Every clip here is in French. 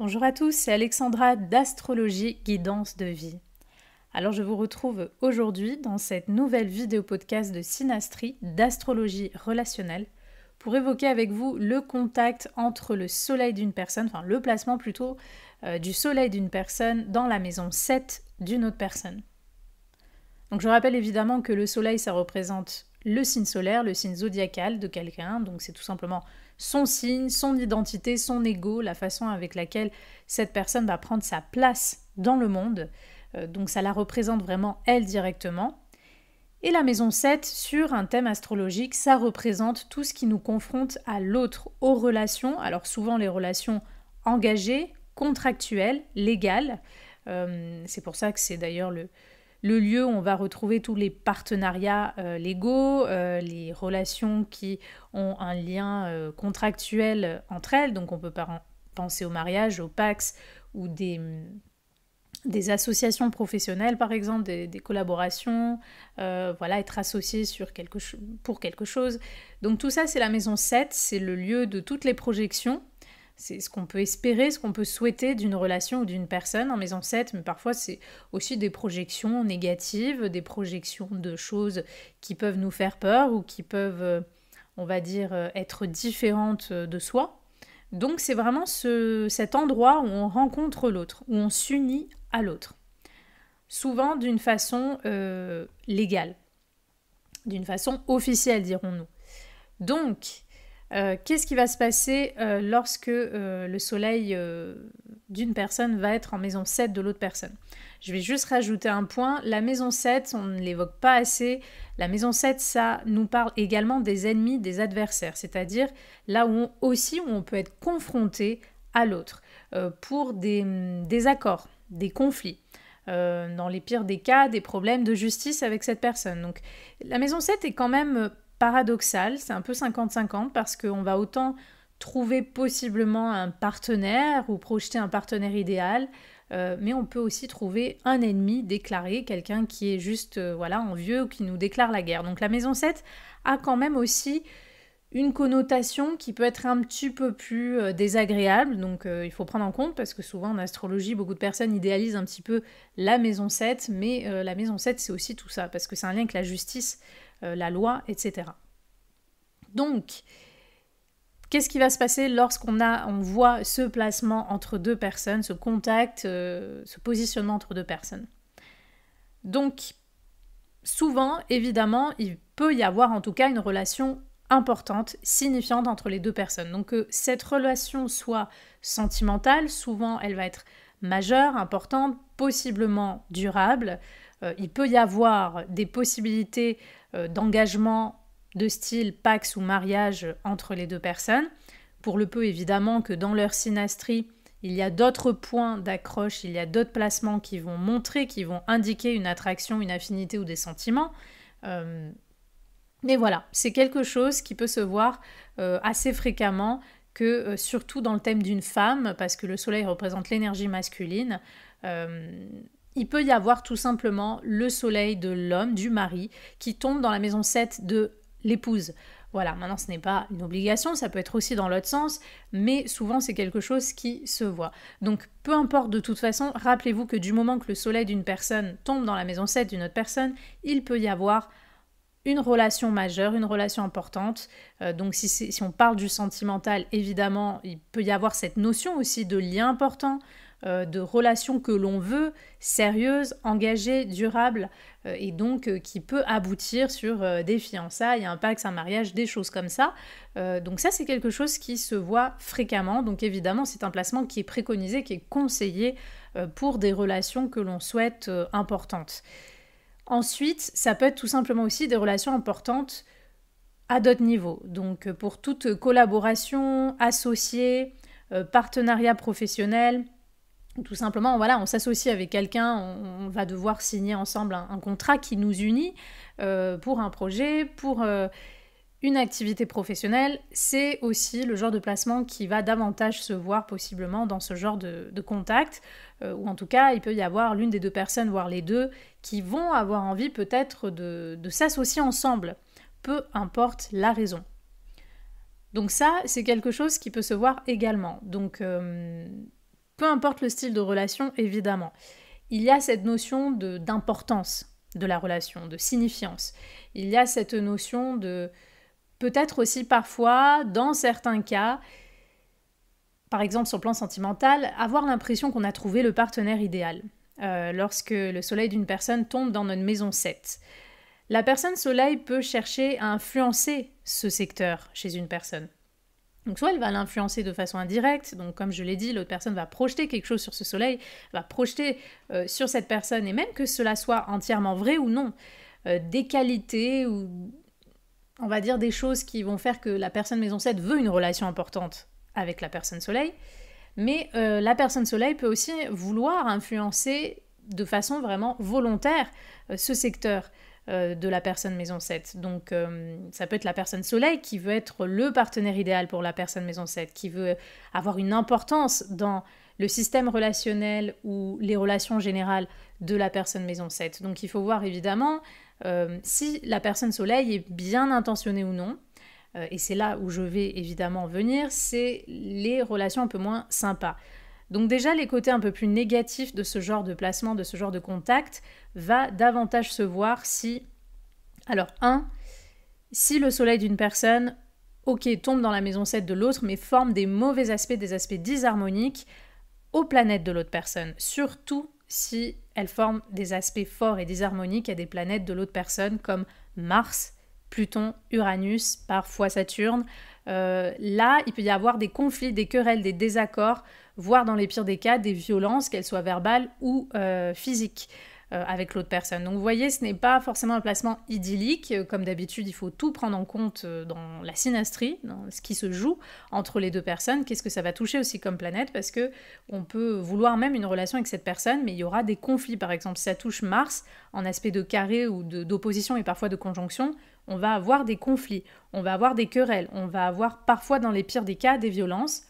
Bonjour à tous, c'est Alexandra d'Astrologie Guidance de Vie. Alors je vous retrouve aujourd'hui dans cette nouvelle vidéo podcast de Synastrie d'astrologie relationnelle pour évoquer avec vous le contact entre le soleil d'une personne, enfin le placement plutôt du soleil d'une personne dans la maison 7 d'une autre personne. Donc je rappelle évidemment que le soleil ça représente le signe solaire, le signe zodiacal de quelqu'un, donc c'est tout simplement son signe, son identité, son ego, la façon avec laquelle cette personne va prendre sa place dans le monde. Donc ça la représente vraiment elle directement. Et la maison 7, sur un thème astrologique, ça représente tout ce qui nous confronte à l'autre, aux relations. Alors souvent les relations engagées, contractuelles, légales. C'est pour ça que c'est d'ailleurs le lieu où on va retrouver tous les partenariats légaux, les relations qui ont un lien contractuel entre elles. Donc on peut penser au mariage, au Pacs ou des associations professionnelles par exemple, des collaborations, être associé pour quelque chose. Donc tout ça c'est la maison 7, c'est le lieu de toutes les projections. C'est ce qu'on peut espérer, ce qu'on peut souhaiter d'une relation ou d'une personne en maison 7, mais parfois c'est aussi des projections négatives, des projections de choses qui peuvent nous faire peur ou qui peuvent, on va dire, être différentes de soi. Donc c'est vraiment cet endroit où on rencontre l'autre, où on s'unit à l'autre. Souvent d'une façon légale, d'une façon officielle dirons-nous. Donc, qu'est-ce qui va se passer lorsque le soleil d'une personne va être en maison 7 de l'autre personne? Je vais juste rajouter un point. La maison 7, on ne l'évoque pas assez. La maison 7, ça nous parle également des ennemis, des adversaires. C'est-à-dire là où on peut être confronté à l'autre pour des désaccords, des conflits. Dans les pires des cas, des problèmes de justice avec cette personne. Donc la maison 7 est quand même paradoxal, c'est un peu 50-50 parce qu'on va autant trouver possiblement un partenaire ou projeter un partenaire idéal, mais on peut aussi trouver un ennemi déclaré, quelqu'un qui est juste envieux ou qui nous déclare la guerre. Donc la maison 7 a quand même aussi une connotation qui peut être un petit peu plus désagréable, donc il faut prendre en compte parce que souvent en astrologie, beaucoup de personnes idéalisent un petit peu la maison 7, mais la maison 7 c'est aussi tout ça, parce que c'est un lien avec la justice, la loi, etc. Donc, qu'est-ce qui va se passer lorsqu'on voit ce placement entre deux personnes, ce contact, ce positionnement entre deux personnes? Donc, souvent, évidemment, il peut y avoir en tout cas une relation importante, signifiante entre les deux personnes. Donc, que cette relation soit sentimentale, souvent elle va être majeure, importante, possiblement durable. Il peut y avoir des possibilités d'engagement de style Pacs ou mariage entre les deux personnes. Pour le peu, évidemment, que dans leur synastrie, il y a d'autres points d'accroche, il y a d'autres placements qui vont montrer, qui vont indiquer une attraction, une affinité ou des sentiments. Mais voilà, c'est quelque chose qui peut se voir assez fréquemment, que surtout dans le thème d'une femme, parce que le soleil représente l'énergie masculine, il peut y avoir tout simplement le soleil de l'homme, du mari, qui tombe dans la maison 7 de l'épouse. Voilà, maintenant ce n'est pas une obligation, ça peut être aussi dans l'autre sens, mais souvent c'est quelque chose qui se voit. Donc peu importe de toute façon, rappelez-vous que du moment que le soleil d'une personne tombe dans la maison 7 d'une autre personne, il peut y avoir une relation majeure, une relation importante. Donc si on parle du sentimental, évidemment, il peut y avoir cette notion aussi de lien important, de relation que l'on veut, sérieuse, engagée, durable, et donc qui peut aboutir sur des fiançailles, un Pacs, un mariage, des choses comme ça. Donc ça, c'est quelque chose qui se voit fréquemment. Donc évidemment, c'est un placement qui est préconisé, qui est conseillé pour des relations que l'on souhaite importantes. Ensuite, ça peut être tout simplement aussi des relations importantes à d'autres niveaux. Donc pour toute collaboration, associée, partenariat professionnel, tout simplement, on s'associe avec quelqu'un, on va devoir signer ensemble un contrat qui nous unit pour un projet, pour une activité professionnelle. C'est aussi le genre de placement qui va davantage se voir possiblement dans ce genre de contact, ou en tout cas, il peut y avoir l'une des deux personnes, voire les deux, qui vont avoir envie peut-être de s'associer ensemble, peu importe la raison. Donc ça, c'est quelque chose qui peut se voir également. Donc peu importe le style de relation, évidemment, il y a cette notion d'importance de la relation, de signifiance. Il y a cette notion de, peut-être aussi parfois, dans certains cas, par exemple sur le plan sentimental, avoir l'impression qu'on a trouvé le partenaire idéal. Lorsque le soleil d'une personne tombe dans notre maison 7. La personne soleil peut chercher à influencer ce secteur chez une personne. Donc soit elle va l'influencer de façon indirecte, donc comme je l'ai dit, l'autre personne va projeter quelque chose sur ce soleil, va projeter sur cette personne, et même que cela soit entièrement vrai ou non, des qualités ou on va dire des choses qui vont faire que la personne maison 7 veut une relation importante avec la personne soleil, mais la personne soleil peut aussi vouloir influencer de façon vraiment volontaire ce secteur de la personne maison 7. Donc ça peut être la personne soleil qui veut être le partenaire idéal pour la personne maison 7, qui veut avoir une importance dans le système relationnel ou les relations générales de la personne maison 7. Donc il faut voir évidemment si la personne soleil est bien intentionnée ou non. Et c'est là où je vais évidemment venir, c'est les relations un peu moins sympas. Donc déjà, les côtés un peu plus négatifs de ce genre de placement, de ce genre de contact, va davantage se voir si... Alors, si le soleil d'une personne, tombe dans la maison 7 de l'autre, mais forme des mauvais aspects, des aspects disharmoniques aux planètes de l'autre personne. Surtout si elle forme des aspects forts et disharmoniques à des planètes de l'autre personne, comme Mars, Pluton, Uranus, parfois Saturne. Là, il peut y avoir des conflits, des querelles, des désaccords, voire dans les pires des cas, des violences, qu'elles soient verbales ou physiques, avec l'autre personne. Donc vous voyez, ce n'est pas forcément un placement idyllique. Comme d'habitude, il faut tout prendre en compte dans la synastrie, dans ce qui se joue entre les deux personnes. Qu'est-ce que ça va toucher aussi comme planète? Parce que on peut vouloir même une relation avec cette personne, mais il y aura des conflits. Par exemple, si ça touche Mars, en aspect de carré ou d'opposition et parfois de conjonction, on va avoir des conflits, on va avoir des querelles, on va avoir parfois dans les pires des cas des violences.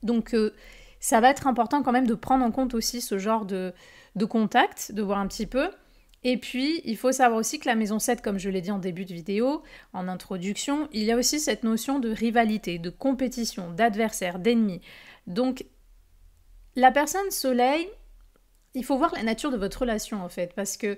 Donc ça va être important quand même de prendre en compte aussi ce genre de contact, de voir un petit peu. Et puis il faut savoir aussi que la maison 7, comme je l'ai dit en début de vidéo, en introduction, il y a aussi cette notion de rivalité, de compétition, d'adversaire, d'ennemi. Donc la personne soleil, il faut voir la nature de votre relation en fait, parce que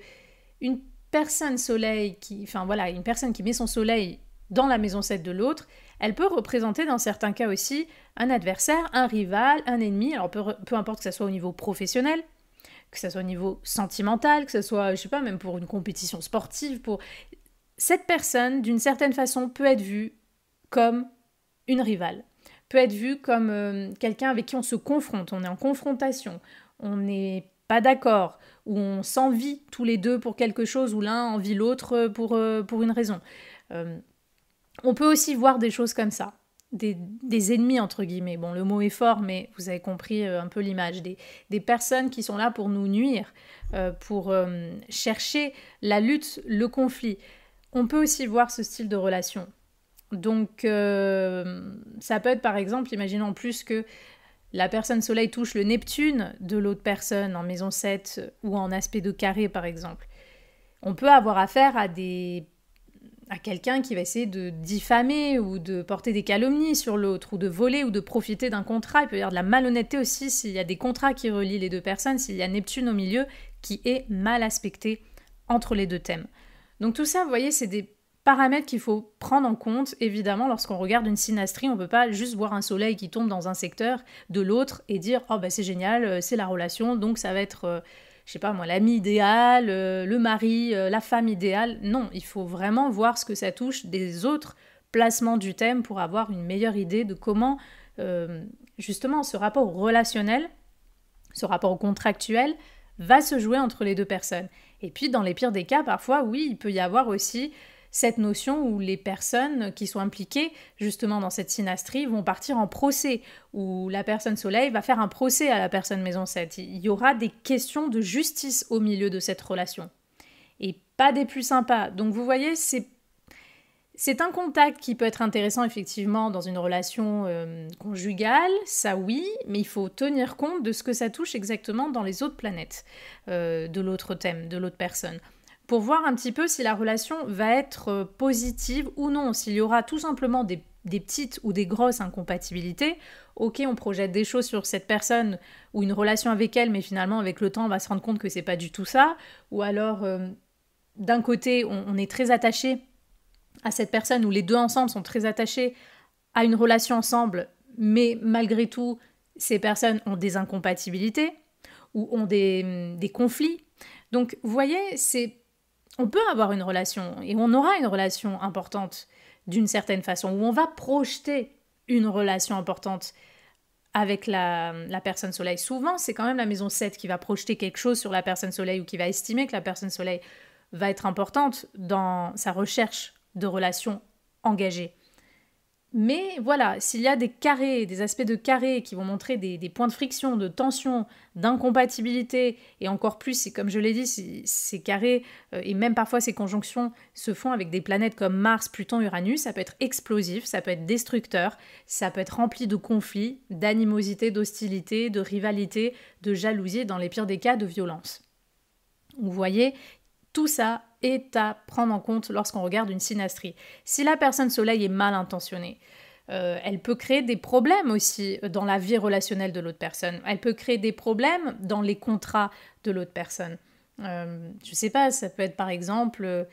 une personne soleil une personne qui met son soleil dans la maison 7 de l'autre, elle peut représenter dans certains cas aussi un adversaire, un rival, un ennemi, alors peu importe que ce soit au niveau professionnel, que ce soit au niveau sentimental, que ce soit, je sais pas, même pour une compétition sportive, cette personne, d'une certaine façon, peut être vue comme une rivale, peut être vue comme quelqu'un avec qui on se confronte, on est en confrontation, on n'est pas d'accord, où on s'envie tous les deux pour quelque chose, ou l'un envie l'autre pour une raison. On peut aussi voir des choses comme ça, des ennemis entre guillemets. Bon, le mot est fort, mais vous avez compris un peu l'image. Des personnes qui sont là pour nous nuire, pour chercher la lutte, le conflit. On peut aussi voir ce style de relation. Donc, ça peut être par exemple, imaginons en plus que la personne soleil touche le Neptune de l'autre personne en maison 7 ou en aspect de carré par exemple. On peut avoir affaire à quelqu'un qui va essayer de diffamer ou de porter des calomnies sur l'autre ou de voler ou de profiter d'un contrat. Il peut y avoir de la malhonnêteté aussi s'il y a des contrats qui relient les deux personnes, s'il y a Neptune au milieu qui est mal aspecté entre les deux thèmes. Donc tout ça, vous voyez, c'est des paramètres qu'il faut prendre en compte. Évidemment, lorsqu'on regarde une synastrie, on ne peut pas juste voir un soleil qui tombe dans un secteur de l'autre et dire « Oh, bah c'est génial, c'est la relation, donc ça va être, je sais pas moi, l'ami idéal, le mari, la femme idéale. » Non, il faut vraiment voir ce que ça touche des autres placements du thème pour avoir une meilleure idée de comment, justement, ce rapport relationnel, ce rapport contractuel, va se jouer entre les deux personnes. Et puis, dans les pires des cas, parfois, oui, il peut y avoir aussi cette notion où les personnes qui sont impliquées justement dans cette synastrie vont partir en procès, où la personne soleil va faire un procès à la personne maison 7. Il y aura des questions de justice au milieu de cette relation. Et pas des plus sympas. Donc vous voyez, c'est un contact qui peut être intéressant effectivement dans une relation conjugale, ça oui, mais il faut tenir compte de ce que ça touche exactement dans les autres planètes de l'autre thème, de l'autre personne, pour voir un petit peu si la relation va être positive ou non, s'il y aura tout simplement des des petites ou des grosses incompatibilités. Ok, on projette des choses sur cette personne ou une relation avec elle, mais finalement, avec le temps, on va se rendre compte que c'est pas du tout ça. Ou alors, d'un côté, on est très attaché à cette personne, ou les deux ensemble sont très attachés à une relation ensemble, mais malgré tout, ces personnes ont des incompatibilités ou ont des conflits. Donc, vous voyez, on peut avoir une relation et on aura une relation importante d'une certaine façon, où on va projeter une relation importante avec la personne soleil. Souvent, c'est quand même la maison 7 qui va projeter quelque chose sur la personne soleil ou qui va estimer que la personne soleil va être importante dans sa recherche de relations engagées. Mais voilà, s'il y a des carrés, des aspects de carrés qui vont montrer des points de friction, de tension, d'incompatibilité, et encore plus, comme je l'ai dit, ces carrés, et même parfois ces conjonctions, se font avec des planètes comme Mars, Pluton, Uranus, ça peut être explosif, ça peut être destructeur, ça peut être rempli de conflits, d'animosité, d'hostilité, de rivalité, de jalousie, et dans les pires des cas, de violence. Vous voyez, tout ça est à prendre en compte lorsqu'on regarde une synastrie. Si la personne soleil est mal intentionnée, elle peut créer des problèmes aussi dans la vie relationnelle de l'autre personne. Elle peut créer des problèmes dans les contrats de l'autre personne. Je ne sais pas, ça peut être par exemple,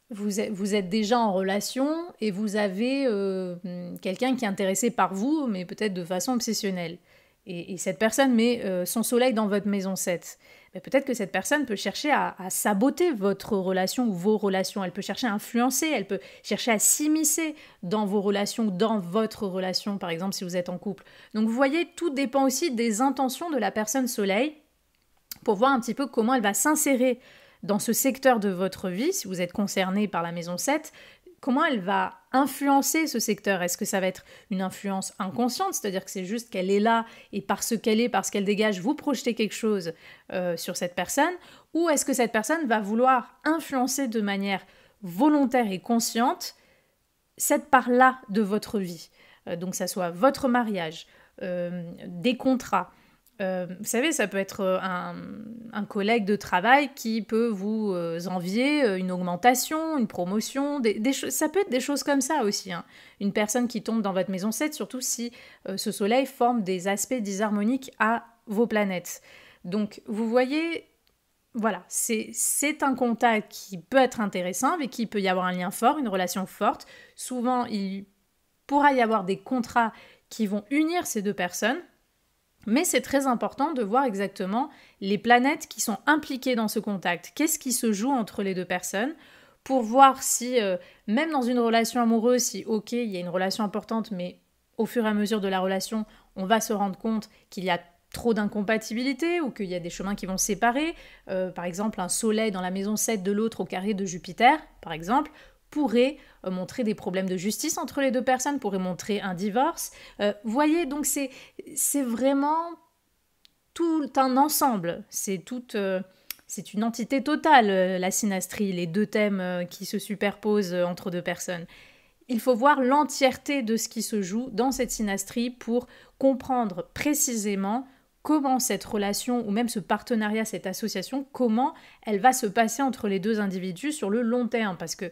vous êtes déjà en relation et vous avez quelqu'un qui est intéressé par vous, mais peut-être de façon obsessionnelle. Et cette personne met son soleil dans votre maison 7. Mais peut-être que cette personne peut chercher à saboter votre relation ou vos relations. Elle peut chercher à influencer, elle peut chercher à s'immiscer dans vos relations, dans votre relation, par exemple, si vous êtes en couple. Donc vous voyez, tout dépend aussi des intentions de la personne soleil pour voir un petit peu comment elle va s'insérer dans ce secteur de votre vie, si vous êtes concerné par la maison 7, comment elle va influencer ce secteur. Est-ce que ça va être une influence inconsciente, c'est-à-dire que c'est juste qu'elle est là et parce qu'elle dégage, vous projetez quelque chose sur cette personne, ou est-ce que cette personne va vouloir influencer de manière volontaire et consciente cette part-là de votre vie, donc ça soit votre mariage, des contrats. Vous savez, ça peut être un collègue de travail qui peut vous envier une augmentation, une promotion, ça peut être des choses comme ça aussi. Hein. Une personne qui tombe dans votre maison 7, surtout si ce soleil forme des aspects disharmoniques à vos planètes. Donc, vous voyez, voilà, c'est un contact qui peut être intéressant, avec qui il peut y avoir un lien fort, une relation forte. Souvent, il pourra y avoir des contrats qui vont unir ces deux personnes. Mais c'est très important de voir exactement les planètes qui sont impliquées dans ce contact. Qu'est-ce qui se joue entre les deux personnes pour voir si, même dans une relation amoureuse, si ok, il y a une relation importante, mais au fur et à mesure de la relation, on va se rendre compte qu'il y a trop d'incompatibilité ou qu'il y a des chemins qui vont se séparer. Par exemple, un soleil dans la maison 7 de l'autre au carré de Jupiter, par exemple, pourrait montrer des problèmes de justice entre les deux personnes, pourrait montrer un divorce. Vous voyez, donc c'est vraiment tout un ensemble, c'est une entité totale, la synastrie, les deux thèmes qui se superposent entre deux personnes. Il faut voir l'entièreté de ce qui se joue dans cette synastrie pour comprendre précisément comment cette relation ou même ce partenariat, cette association, comment elle va se passer entre les deux individus sur le long terme, parce que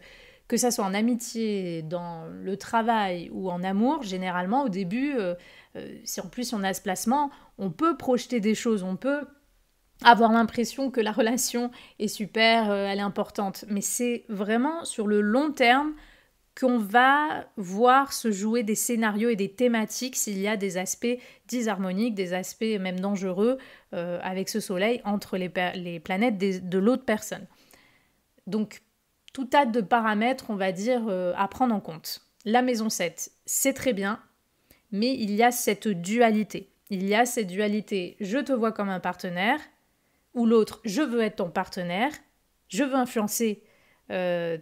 ça soit en amitié, dans le travail ou en amour, généralement au début, si en plus on a ce placement, on peut projeter des choses, on peut avoir l'impression que la relation est super, elle est importante. Mais c'est vraiment sur le long terme qu'on va voir se jouer des scénarios et des thématiques s'il y a des aspects disharmoniques, des aspects même dangereux avec ce soleil entre les planètes de l'autre personne. Donc, tout tas de paramètres, on va dire, à prendre en compte. La maison 7, c'est très bien, mais il y a cette dualité. Il y a cette dualité, je te vois comme un partenaire, ou l'autre, je veux être ton partenaire, je veux influencer ta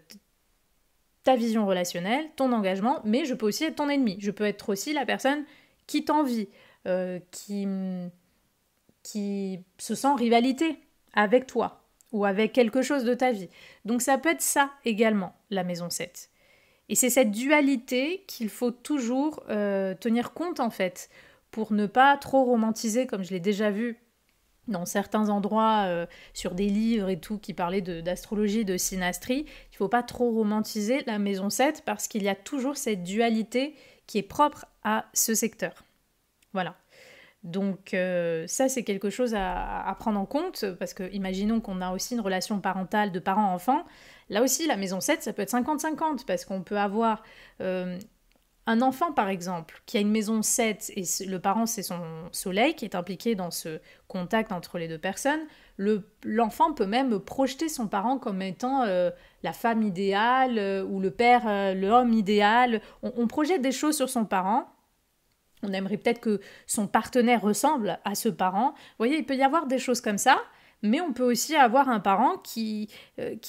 vision relationnelle, ton engagement, mais je peux aussi être ton ennemi. Je peux être aussi la personne qui t'envie, qui se sent en rivalité avec toi ou avec quelque chose de ta vie. Donc ça peut être ça également, la maison 7. Et c'est cette dualité qu'il faut toujours tenir compte en fait, pour ne pas trop romantiser, comme je l'ai déjà vu dans certains endroits, sur des livres et tout, qui parlaient d'astrologie, de synastrie, il ne faut pas trop romantiser la maison 7 parce qu'il y a toujours cette dualité qui est propre à ce secteur. Voilà. Donc ça, c'est quelque chose à prendre en compte, parce que imaginons qu'on a aussi une relation parentale de parent-enfant. Là aussi, la maison 7, ça peut être 50-50, parce qu'on peut avoir un enfant, par exemple, qui a une maison 7, et le parent, c'est son soleil, qui est impliqué dans ce contact entre les deux personnes. L'enfant peut même projeter son parent comme étant la femme idéale, ou le père, l'homme idéal. On projette des choses sur son parent. On aimerait peut-être que son partenaire ressemble à ce parent. Vous voyez, il peut y avoir des choses comme ça, mais on peut aussi avoir un parent qui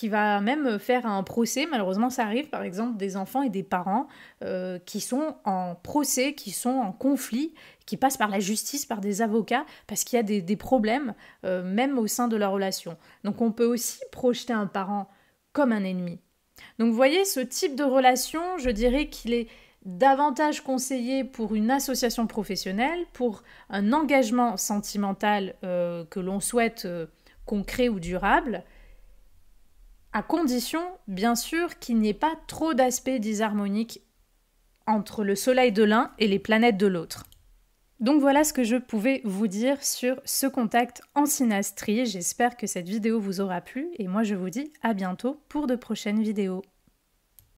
va même faire un procès. Malheureusement, ça arrive, par exemple, des enfants et des parents qui sont en procès, qui sont en conflit, qui passent par la justice, par des avocats, parce qu'il y a des problèmes, même au sein de leur relation. Donc on peut aussi projeter un parent comme un ennemi. Donc vous voyez, ce type de relation, je dirais qu'il est davantage conseillé pour une association professionnelle, pour un engagement sentimental que l'on souhaite concret ou durable, à condition, bien sûr, qu'il n'y ait pas trop d'aspects disharmoniques entre le soleil de l'un et les planètes de l'autre. Donc voilà ce que je pouvais vous dire sur ce contact en synastrie. J'espère que cette vidéo vous aura plu et moi je vous dis à bientôt pour de prochaines vidéos.